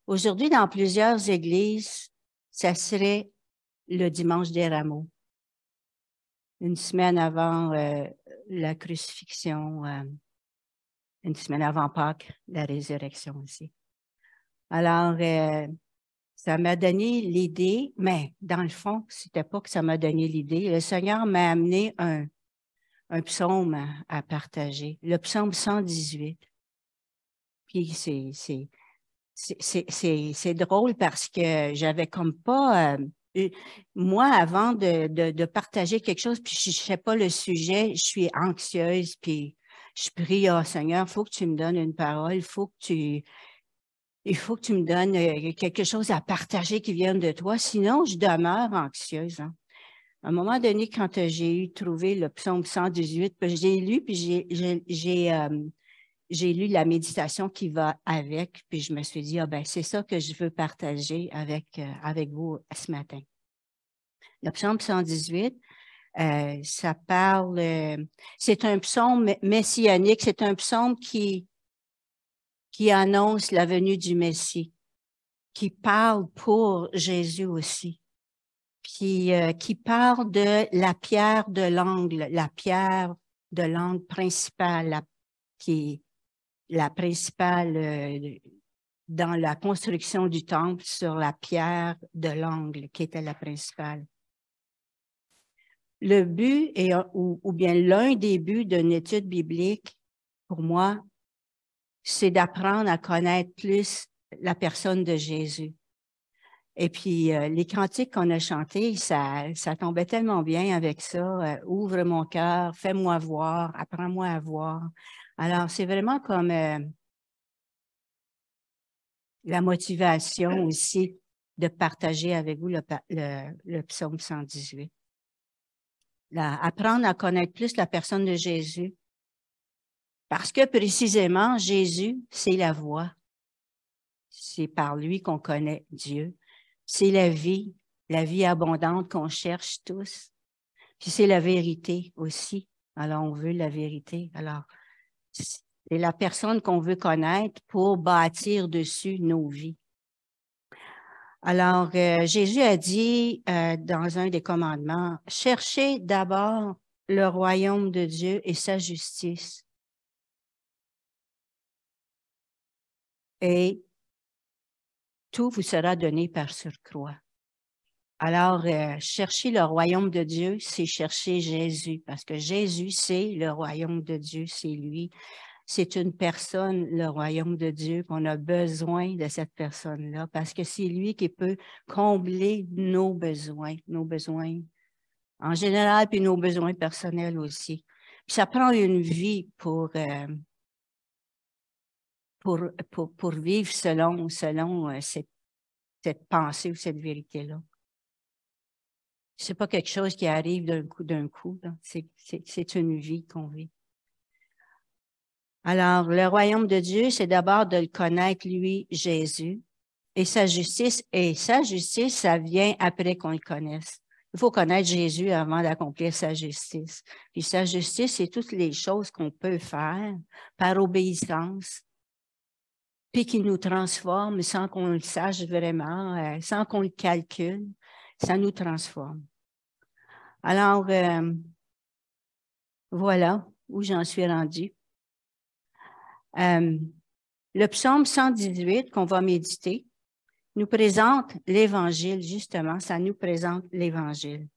Aujourd'hui, dans plusieurs églises, ça serait le dimanche des rameaux, une semaine avant la crucifixion, une semaine avant Pâques, la résurrection aussi. Alors, ça m'a donné l'idée, mais dans le fond, c'était pas que ça m'a donné l'idée. Le Seigneur m'a amené un psaume à partager, le psaume 118. Puis c'est drôle parce que j'avais comme pas... moi, avant de partager quelque chose, puis je ne sais pas le sujet, je suis anxieuse, puis je prie, oh Seigneur, il faut que tu me donnes une parole, il faut que tu me donnes quelque chose à partager qui vienne de toi, sinon je demeure anxieuse. Hein. À un moment donné, quand j'ai trouvé le psaume 118, puis j'ai lu, puis j'ai lu la méditation qui va avec, puis je me suis dit, ah ben, c'est ça que je veux partager avec vous ce matin. Le psaume 118, ça parle, c'est un psaume messianique, c'est un psaume qui annonce la venue du Messie, qui parle pour Jésus aussi, puis qui parle de la pierre de l'angle principale, qui la principale dans la construction du temple sur la pierre de l'angle qui était la principale. Le but, ou bien l'un des buts d'une étude biblique, pour moi, c'est d'apprendre à connaître plus la personne de Jésus. Et puis, les cantiques qu'on a chantés, ça tombait tellement bien avec ça. Ouvre mon cœur, fais-moi voir, apprends-moi à voir. Alors, c'est vraiment comme... la motivation aussi de partager avec vous le psaume 118. Apprendre à connaître plus la personne de Jésus. Parce que précisément, Jésus, c'est la voie. C'est par lui qu'on connaît Dieu. C'est la vie abondante qu'on cherche tous. Puis c'est la vérité aussi. Alors, on veut la vérité. Alors, c'est la personne qu'on veut connaître pour bâtir dessus nos vies. Alors, Jésus a dit dans un des commandements, « Cherchez d'abord le royaume de Dieu et sa justice. Et tout vous sera donné par surcroît. » Alors, chercher le royaume de Dieu, c'est chercher Jésus, parce que Jésus, c'est le royaume de Dieu, c'est lui. C'est une personne, le royaume de Dieu, qu'on a besoin de cette personne-là, parce que c'est lui qui peut combler nos besoins en général, puis nos besoins personnels aussi. Puis ça prend une vie pour vivre selon cette pensée ou cette vérité-là. C'est pas quelque chose qui arrive d'un coup. C'est une vie qu'on vit. Alors, le royaume de Dieu, c'est d'abord de le connaître, lui, Jésus, et sa justice. Et sa justice, ça vient après qu'on le connaisse. Il faut connaître Jésus avant d'accomplir sa justice. Puis sa justice, c'est toutes les choses qu'on peut faire par obéissance, puis qui nous transforme sans qu'on le sache vraiment, sans qu'on le calcule. Ça nous transforme. Alors, voilà où j'en suis rendue. Le psaume 118 qu'on va méditer nous présente l'Évangile, justement, ça nous présente l'Évangile.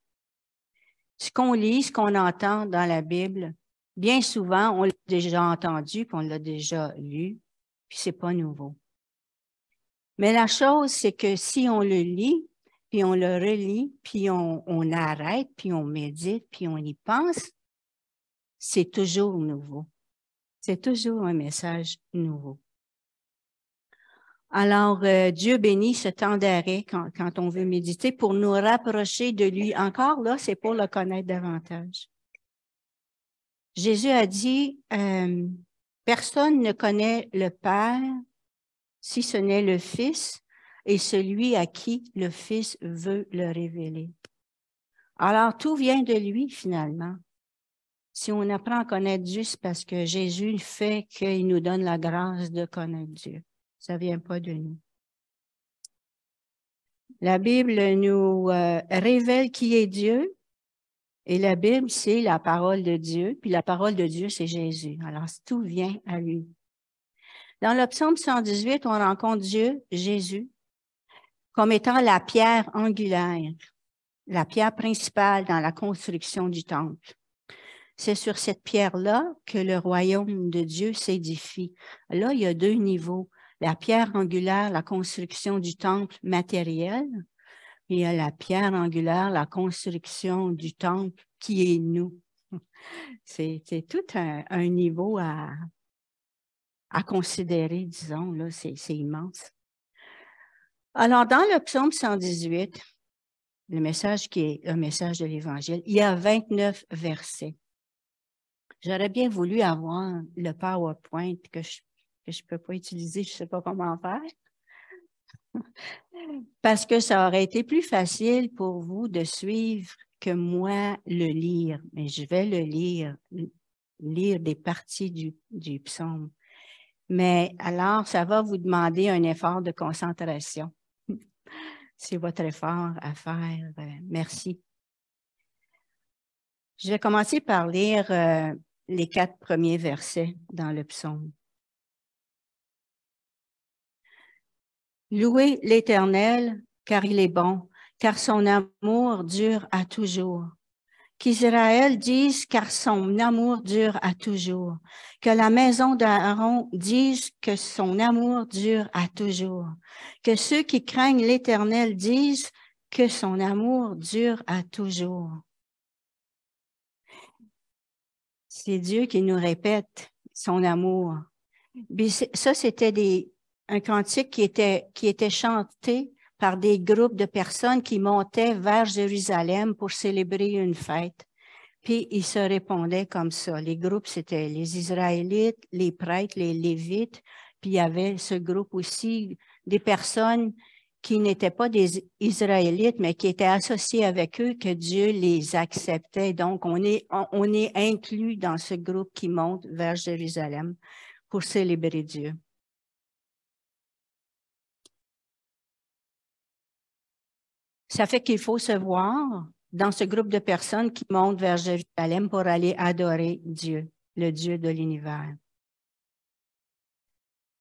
Ce qu'on lit, ce qu'on entend dans la Bible, bien souvent, on l'a déjà entendu, puis on l'a déjà lu, puis c'est pas nouveau. Mais la chose, c'est que si on le lit, puis on le relit, puis on arrête, puis on médite, puis on y pense, c'est toujours nouveau. C'est toujours un message nouveau. Alors, Dieu bénit ce temps d'arrêt quand on veut méditer pour nous rapprocher de lui. Encore là, c'est pour le connaître davantage. Jésus a dit, personne ne connaît le Père si ce n'est le Fils et celui à qui le Fils veut le révéler. Alors, tout vient de lui finalement. Si on apprend à connaître Dieu, c'est parce que Jésus fait qu'il nous donne la grâce de connaître Dieu. Ça ne vient pas de nous. La Bible nous révèle qui est Dieu. Et la Bible, c'est la parole de Dieu. Puis la parole de Dieu, c'est Jésus. Alors, tout vient à lui. Dans le psaume 118, on rencontre Dieu, Jésus, comme étant la pierre angulaire, la pierre principale dans la construction du temple. C'est sur cette pierre-là que le royaume de Dieu s'édifie. Là, il y a deux niveaux. La pierre angulaire, la construction du temple matériel, et il y a la pierre angulaire, la construction du temple qui est nous. C'est tout un niveau à considérer, disons, là, c'est immense. Alors, dans le psaume 118, le message qui est le message de l'Évangile, il y a 29 versets. J'aurais bien voulu avoir le PowerPoint que je peux pas utiliser, je sais pas comment faire. Parce que ça aurait été plus facile pour vous de suivre que moi le lire. Mais je vais le lire des parties du psaume. Mais alors, ça va vous demander un effort de concentration. C'est votre effort à faire. Merci. Je vais commencer par lire les 4 premiers versets dans le psaume. Louez l'Éternel, car il est bon, car son amour dure à toujours. Qu'Israël dise, car son amour dure à toujours. Que la maison d'Aaron dise que son amour dure à toujours. Que ceux qui craignent l'Éternel disent que son amour dure à toujours. C'est Dieu qui nous répète son amour. Ça, c'était un cantique qui était chanté par des groupes de personnes qui montaient vers Jérusalem pour célébrer une fête. Puis ils se répondaient comme ça. Les groupes, c'était les Israélites, les prêtres, les Lévites, puis il y avait ce groupe aussi des personnes qui n'étaient pas des Israélites, mais qui étaient associés avec eux, que Dieu les acceptait. Donc, on est inclus dans ce groupe qui monte vers Jérusalem pour célébrer Dieu. Ça fait qu'il faut se voir dans ce groupe de personnes qui montent vers Jérusalem pour aller adorer Dieu, le Dieu de l'univers.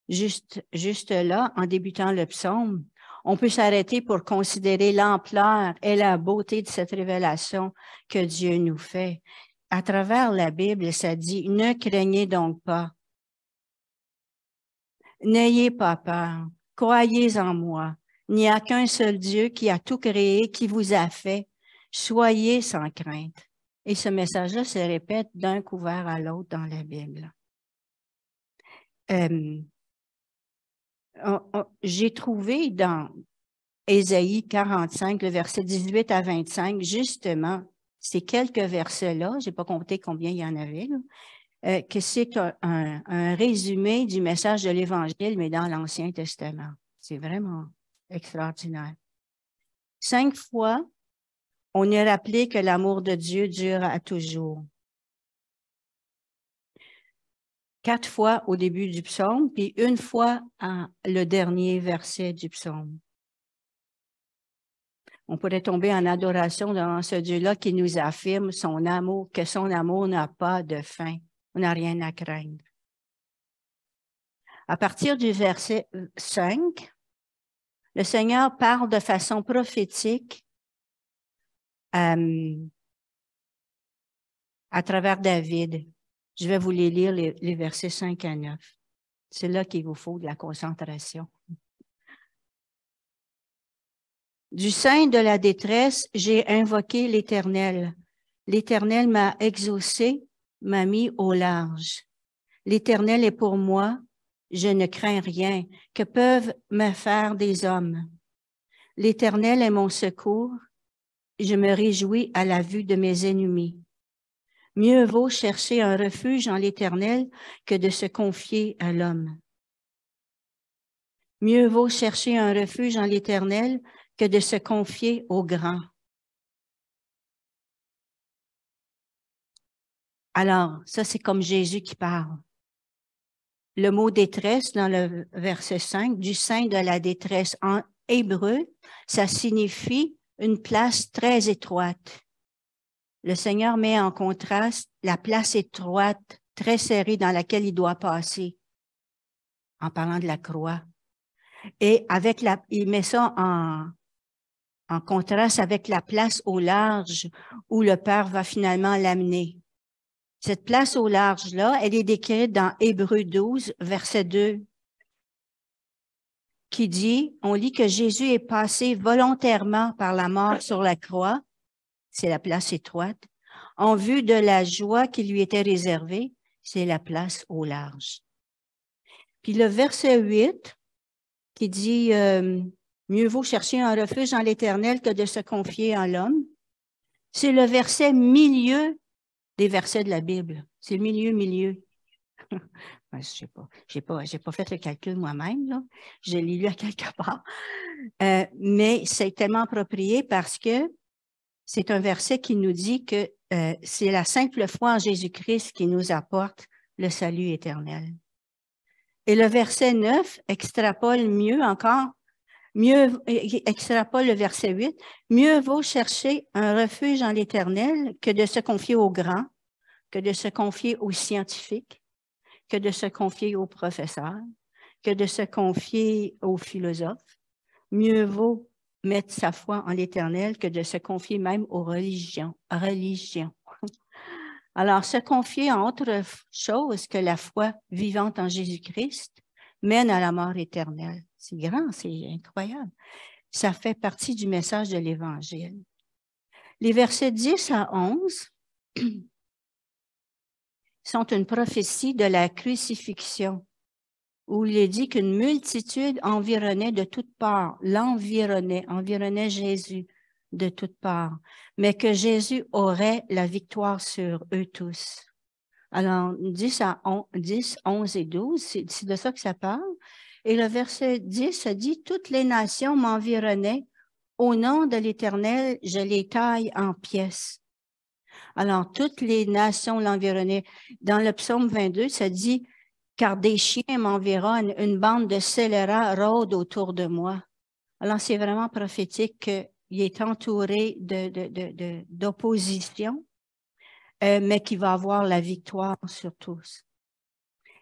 Juste là, en débutant le psaume, on peut s'arrêter pour considérer l'ampleur et la beauté de cette révélation que Dieu nous fait. À travers la Bible, ça dit « Ne craignez donc pas. N'ayez pas peur. Croyez en moi. Il n'y a qu'un seul Dieu qui a tout créé, qui vous a fait. Soyez sans crainte. » Et ce message-là se répète d'un couvert à l'autre dans la Bible. J'ai trouvé dans Ésaïe 45, le verset 18 à 25, justement, ces quelques versets-là, je n'ai pas compté combien il y en avait, là, que c'est un résumé du message de l'Évangile, mais dans l'Ancien Testament. C'est vraiment extraordinaire. 5 fois, on est rappelé que l'amour de Dieu dure à toujours. 4 fois au début du psaume, puis 1 fois le dernier verset du psaume. On pourrait tomber en adoration devant ce Dieu-là qui nous affirme son amour, que son amour n'a pas de fin. On n'a rien à craindre. À partir du verset 5, le Seigneur parle de façon prophétique à travers David. Je vais vous les lire, les versets 5 à 9. C'est là qu'il vous faut de la concentration. Du sein de la détresse, j'ai invoqué l'Éternel. L'Éternel m'a exaucé, m'a mis au large. L'Éternel est pour moi, je ne crains rien. Que peuvent me faire des hommes? L'Éternel est mon secours, je me réjouis à la vue de mes ennemis. Mieux vaut chercher un refuge en l'Éternel que de se confier à l'homme. Mieux vaut chercher un refuge en l'Éternel que de se confier au grand. Alors, ça, c'est comme Jésus qui parle. Le mot détresse dans le verset 5, du sein de la détresse. hébreu, ça signifie une place très étroite. Le Seigneur met en contraste la place étroite, très serrée dans laquelle il doit passer, en parlant de la croix. Et il met ça en contraste avec la place au large où le Père va finalement l'amener. Cette place au large-là, elle est décrite dans Hébreux 12, verset 2, qui dit, on lit que Jésus est passé volontairement par la mort sur la croix, c'est la place étroite, en vue de la joie qui lui était réservée, c'est la place au large. Puis le verset 8, qui dit mieux vaut chercher un refuge en l'Éternel que de se confier en l'homme. C'est le verset milieu des versets de la Bible. C'est le milieu. Je sais pas. J'ai pas fait le calcul moi-même, là. Je l'ai lu à quelque part. Mais c'est tellement approprié parce que c'est un verset qui nous dit que c'est la simple foi en Jésus-Christ qui nous apporte le salut éternel. Et le verset 9 extrapole extrapole le verset 8. Mieux vaut chercher un refuge en l'Éternel que de se confier aux grands, que de se confier aux scientifiques, que de se confier aux professeurs, que de se confier aux philosophes. Mieux vaut mettre sa foi en l'Éternel que de se confier même aux religions. Alors, se confier en autre chose que la foi vivante en Jésus-Christ mène à la mort éternelle. C'est grand, c'est incroyable. Ça fait partie du message de l'Évangile. Les versets 10 à 11 sont une prophétie de la crucifixion, où il est dit qu'une multitude environnait de toutes parts, environnait Jésus de toutes parts, mais que Jésus aurait la victoire sur eux tous. Alors, 10, 11 et 12, c'est de ça que ça parle. Et le verset 10, ça dit « Toutes les nations m'environnaient. Au nom de l'Éternel, je les taille en pièces. » Alors, toutes les nations l'environnaient. Dans le psaume 22, ça dit « Car des chiens m'environnent, une bande de scélérats rôde autour de moi. » Alors, c'est vraiment prophétique qu'il est entouré d'opposition. Mais qui va avoir la victoire sur tous.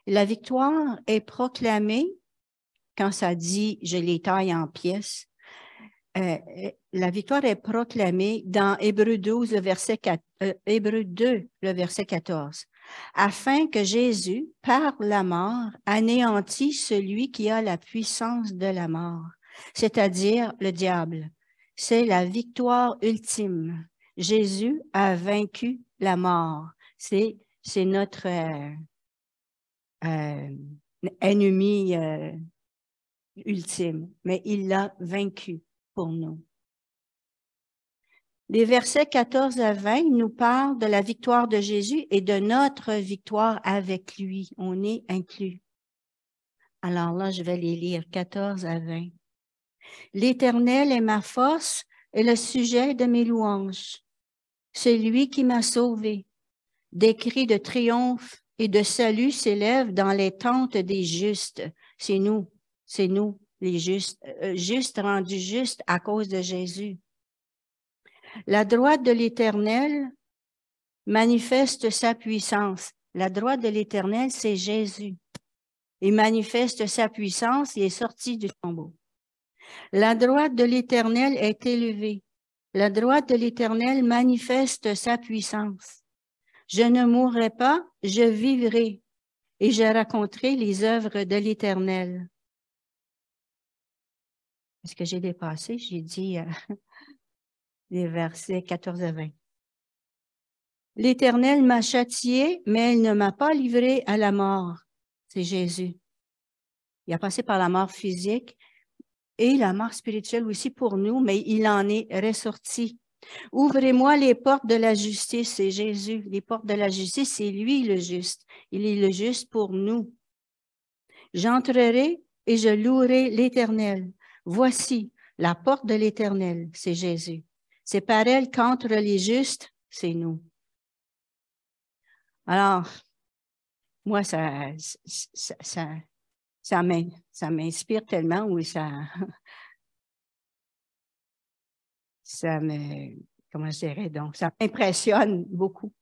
La victoire est proclamée, quand ça dit « je les taille en pièces », la victoire est proclamée dans Hébreux 12, Hébreux 2, le verset 14, afin que Jésus, par la mort, anéantit celui qui a la puissance de la mort, c'est-à-dire le diable. C'est la victoire ultime. Jésus a vaincu la mort. C'est notre ennemi ultime, mais il l'a vaincu pour nous. Les versets 14 à 20 nous parlent de la victoire de Jésus et de notre victoire avec lui. On est inclus. Alors là, je vais les lire, 14 à 20. « L'Éternel est ma force et le sujet de mes louanges. C'est lui qui m'a sauvé. Des cris de triomphe et de salut s'élèvent dans les tentes des justes. » C'est nous, les justes, justes rendus justes à cause de Jésus. « La droite de l'Éternel manifeste sa puissance. » La droite de l'Éternel, c'est Jésus. Il manifeste sa puissance, il est sorti du tombeau. « La droite de l'Éternel est élevée. La droite de l'Éternel manifeste sa puissance. Je ne mourrai pas, je vivrai, et je raconterai les œuvres de l'Éternel. » Est-ce que j'ai dépassé? J'ai dit les versets 14 à 20. « L'Éternel m'a châtié, mais il ne m'a pas livré à la mort. » C'est Jésus. Il a passé par la mort physique et la mort spirituelle aussi pour nous, mais il en est ressorti. « Ouvrez-moi les portes de la justice. » C'est Jésus. Les portes de la justice, c'est lui le juste. Il est le juste pour nous. « J'entrerai et je louerai l'Éternel. Voici la porte de l'Éternel. » C'est Jésus. C'est par elle qu'entrent les justes, c'est nous. Alors, moi, ça m'inspire tellement, oui, ça, ça me, comment je dirais donc, ça m'impressionne beaucoup.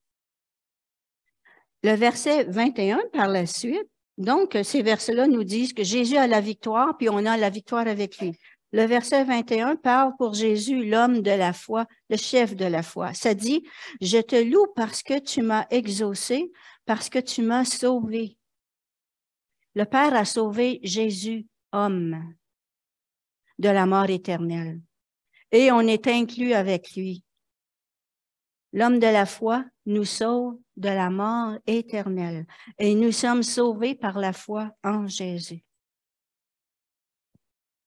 Le verset 21 par la suite, donc ces versets-là nous disent que Jésus a la victoire, puis on a la victoire avec lui. Le verset 21 parle pour Jésus, l'homme de la foi, le chef de la foi. Ça dit, « Je te loue parce que tu m'as exaucé, parce que tu m'as sauvé. » Le Père a sauvé Jésus, homme, de la mort éternelle. Et on est inclus avec lui. L'homme de la foi nous sauve de la mort éternelle. Et nous sommes sauvés par la foi en Jésus.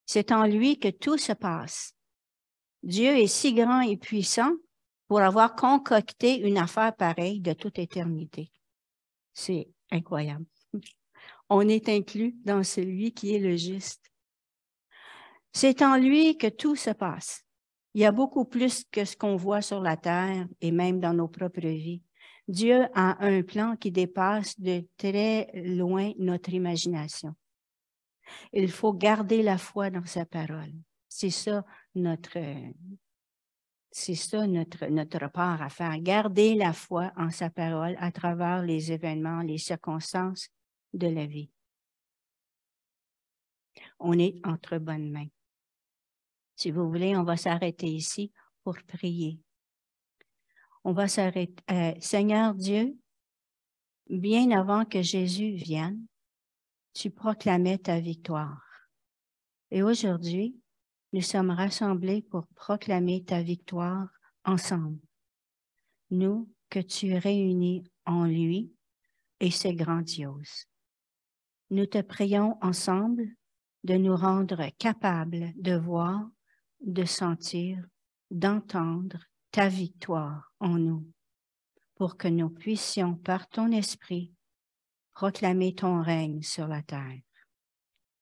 C'est en lui que tout se passe. Dieu est si grand et puissant pour avoir concocté une affaire pareille de toute éternité. C'est incroyable. On est inclus dans celui qui est le juste. C'est en lui que tout se passe. Il y a beaucoup plus que ce qu'on voit sur la terre et même dans nos propres vies. Dieu a un plan qui dépasse de très loin notre imagination. Il faut garder la foi dans sa parole. C'est ça notre part à faire. Garder la foi en sa parole à travers les événements, les circonstances de la vie. On est entre bonnes mains. Si vous voulez, on va s'arrêter ici pour prier. On va s'arrêter. Seigneur Dieu, bien avant que Jésus vienne, tu proclamais ta victoire. Et aujourd'hui, nous sommes rassemblés pour proclamer ta victoire ensemble. Nous, que tu réunis en lui, et c'est grandiose. Nous te prions ensemble de nous rendre capables de voir, de sentir, d'entendre ta victoire en nous, pour que nous puissions, par ton esprit, proclamer ton règne sur la terre.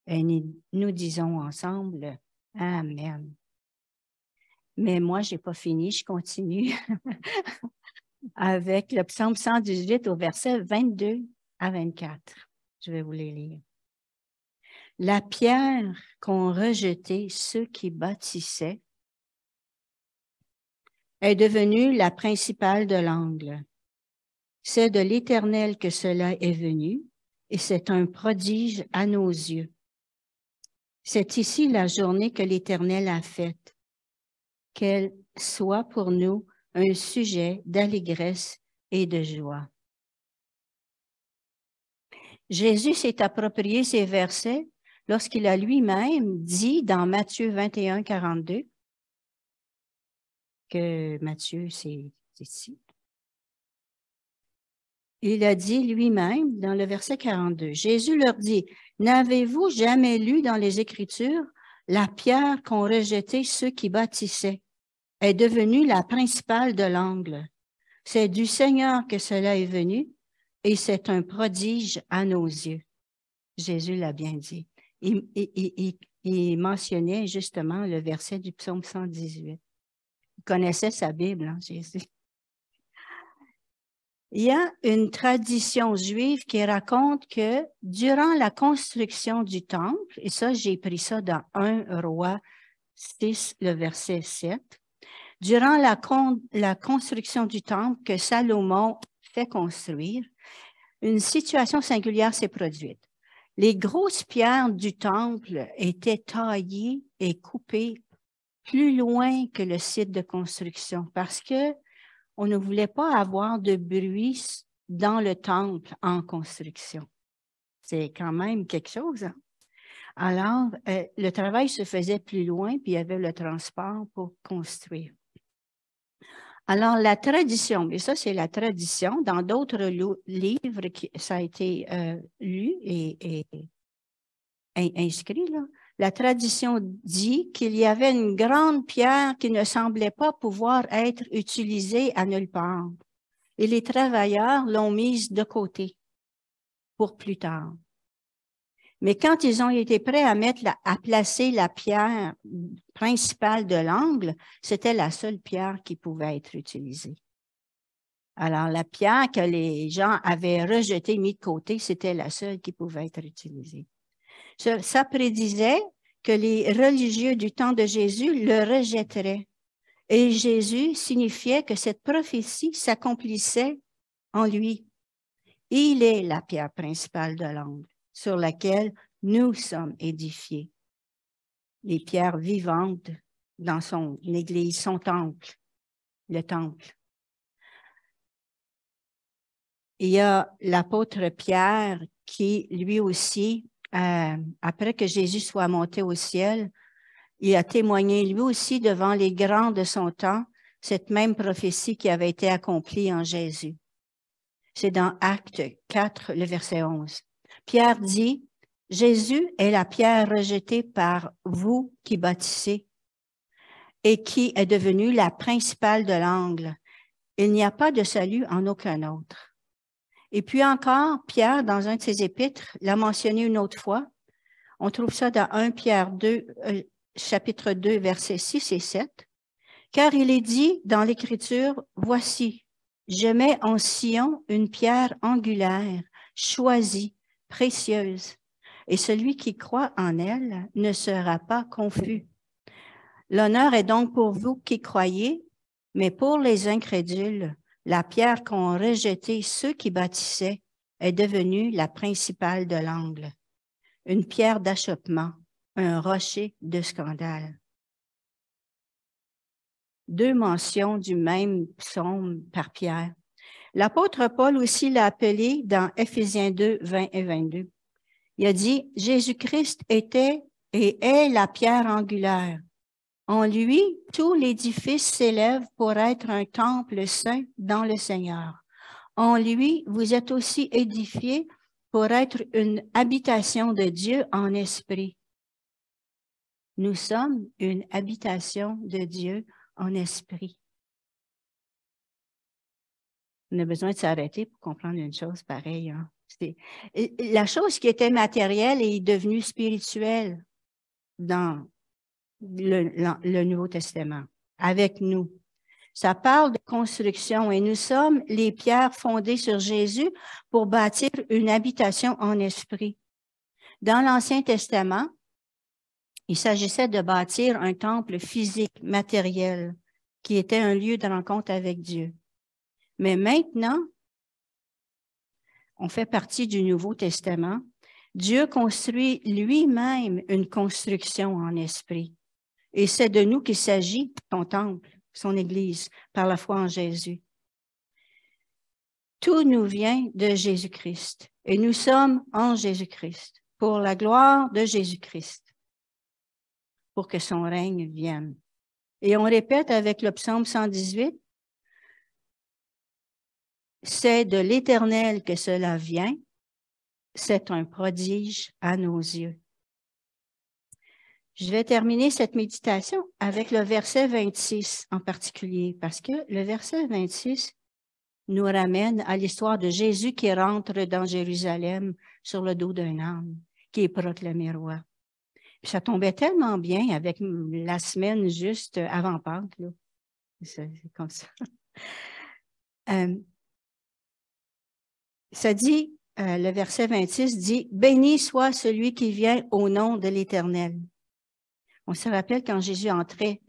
Et nous disons ensemble, Amen. Mais moi, je n'ai pas fini, je continue avec le psaume 118 au verset 22 à 24. Je vais vous les lire. La pierre qu'ont rejetée ceux qui bâtissaient est devenue la principale de l'angle. C'est de l'Éternel que cela est venu, et c'est un prodige à nos yeux. C'est ici la journée que l'Éternel a faite, qu'elle soit pour nous un sujet d'allégresse et de joie. Jésus s'est approprié ces versets lorsqu'il a lui-même dit dans Matthieu 21, 42, que Matthieu, c'est ici. Il a dit lui-même dans le verset 42, Jésus leur dit, « N'avez-vous jamais lu dans les Écritures, la pierre qu'ont rejetée ceux qui bâtissaient est devenue la principale de l'angle. C'est du Seigneur que cela est venu, et c'est un prodige à nos yeux. » Jésus l'a bien dit. Il mentionnait justement le verset du psaume 118. Il connaissait sa Bible, hein, Jésus. Il y a une tradition juive qui raconte que durant la construction du temple, et ça, j'ai pris ça dans 1 Roi 6, le verset 7, durant la construction du temple que Salomon fait construire, une situation singulière s'est produite. Les grosses pierres du temple étaient taillées et coupées plus loin que le site de construction parce que on ne voulait pas avoir de bruit dans le temple en construction. C'est quand même quelque chose. Hein? Alors, le travail se faisait plus loin, puis il y avait le transport pour construire. Alors, la tradition, mais ça, c'est la tradition. Dans d'autres livres, ça a été lu et inscrit, là. La tradition dit qu'il y avait une grande pierre qui ne semblait pas pouvoir être utilisée à nulle part. Et les travailleurs l'ont mise de côté pour plus tard. Mais quand ils ont été prêts à placer la pierre principale de l'angle, c'était la seule pierre qui pouvait être utilisée. Alors, la pierre que les gens avaient rejetée, mise de côté, c'était la seule qui pouvait être utilisée. Ça prédisait que les religieux du temps de Jésus le rejetteraient Et Jésus signifiait que cette prophétie s'accomplissait en lui. Il est la pierre principale de l'angle sur laquelle nous sommes édifiés. Les pierres vivantes dans son église, son temple, le temple. Il y a l'apôtre Pierre qui, lui aussi, après que Jésus soit monté au ciel, il a témoigné lui aussi devant les grands de son temps cette même prophétie qui avait été accomplie en Jésus. C'est dans Actes 4, le verset 11. Pierre dit, « Jésus est la pierre rejetée par vous qui bâtissez et qui est devenue la principale de l'angle. Il n'y a pas de salut en aucun autre. » Et puis encore, Pierre, dans un de ses épîtres, l'a mentionné une autre fois. On trouve ça dans 1 Pierre 2, chapitre 2, versets 6 et 7. Car il est dit dans l'Écriture, « Voici, je mets en Sion une pierre angulaire, choisie, précieuse, et celui qui croit en elle ne sera pas confus. L'honneur est donc pour vous qui croyez, mais pour les incrédules, la pierre qu'ont rejetée ceux qui bâtissaient est devenue la principale de l'angle, une pierre d'achoppement, un rocher de scandale. » Deux mentions du même psaume par Pierre. L'apôtre Paul aussi l'a appelé dans Éphésiens 2, 20 et 22. Il a dit, « Jésus-Christ était et est la pierre angulaire. En lui, tout l'édifice s'élève pour être un temple saint dans le Seigneur. En lui, vous êtes aussi édifiés pour être une habitation de Dieu en esprit. » Nous sommes une habitation de Dieu en esprit. On a besoin de s'arrêter pour comprendre une chose pareille. Hein? La chose qui était matérielle est devenue spirituelle dans le Nouveau Testament, avec nous. Ça parle de construction et nous sommes les pierres fondées sur Jésus pour bâtir une habitation en esprit. Dans l'Ancien Testament, il s'agissait de bâtir un temple physique, matériel, qui était un lieu de rencontre avec Dieu. Mais maintenant, on fait partie du Nouveau Testament. Dieu construit lui-même une construction en esprit. Et c'est de nous qu'il s'agit, son temple, son Église, par la foi en Jésus. Tout nous vient de Jésus-Christ. Et nous sommes en Jésus-Christ, pour la gloire de Jésus-Christ, pour que son règne vienne. Et on répète avec le psaume 118, c'est de l'Éternel que cela vient, c'est un prodige à nos yeux. Je vais terminer cette méditation avec le verset 26 en particulier, parce que le verset 26 nous ramène à l'histoire de Jésus qui rentre dans Jérusalem sur le dos d'un âne, qui est proclamé roi. Puis ça tombait tellement bien avec la semaine juste avant Pâques, là. C'est comme ça. Ça dit, le verset 26 dit, « Béni soit celui qui vient au nom de l'Éternel. » On se rappelle quand Jésus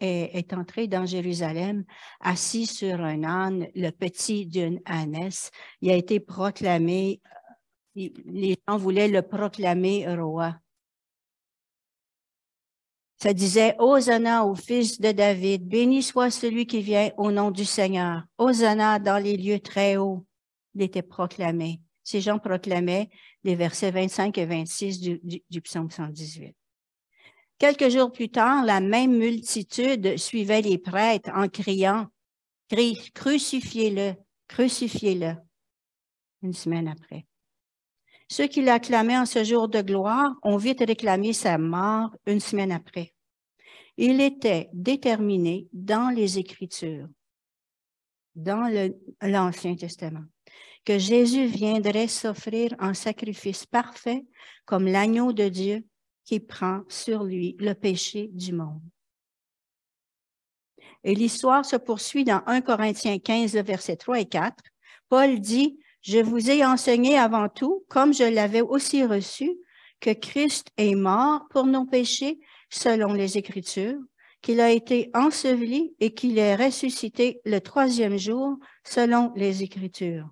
est entré dans Jérusalem, assis sur un âne, le petit d'une ânesse. Il a été proclamé, les gens voulaient le proclamer roi. Ça disait, « Hosanna au fils de David, béni soit celui qui vient au nom du Seigneur. Hosanna dans les lieux très hauts. » Il était proclamé. Ces gens proclamaient les versets 25 et 26 du psaume 118. Quelques jours plus tard, la même multitude suivait les prêtres en criant, « Crucifiez-le, crucifiez-le » une semaine après. Ceux qui l'acclamaient en ce jour de gloire ont vite réclamé sa mort une semaine après. Il était déterminé dans les Écritures, dans l'Ancien Testament, que Jésus viendrait s'offrir en sacrifice parfait comme l'agneau de Dieu qui prend sur lui le péché du monde. Et l'histoire se poursuit dans 1 Corinthiens 15, versets 3 et 4. Paul dit, « Je vous ai enseigné avant tout, comme je l'avais aussi reçu, que Christ est mort pour nos péchés selon les Écritures, qu'il a été enseveli et qu'il est ressuscité le troisième jour selon les Écritures.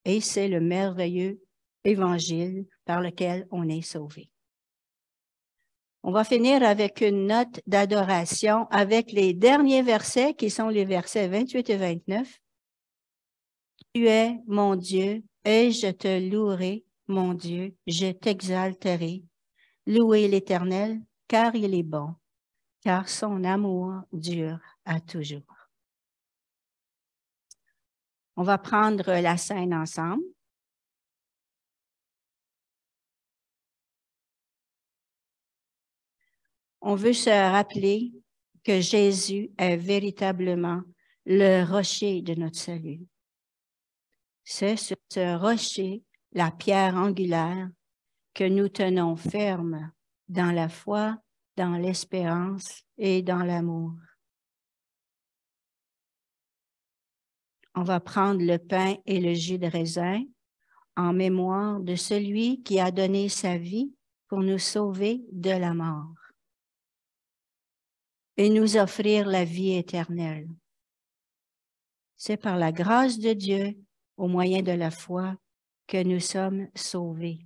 Et c'est le merveilleux évangile par lequel on est sauvé. On va finir avec une note d'adoration avec les derniers versets qui sont les versets 28 et 29. Tu es mon Dieu et je te louerai, mon Dieu, je t'exalterai. Louez l'Éternel, car il est bon, car son amour dure à toujours. On va prendre la scène ensemble. On veut se rappeler que Jésus est véritablement le rocher de notre salut. C'est sur ce rocher, la pierre angulaire, que nous tenons ferme dans la foi, dans l'espérance et dans l'amour. On va prendre le pain et le jus de raisin en mémoire de celui qui a donné sa vie pour nous sauver de la mort et nous offrir la vie éternelle. C'est par la grâce de Dieu, au moyen de la foi, que nous sommes sauvés.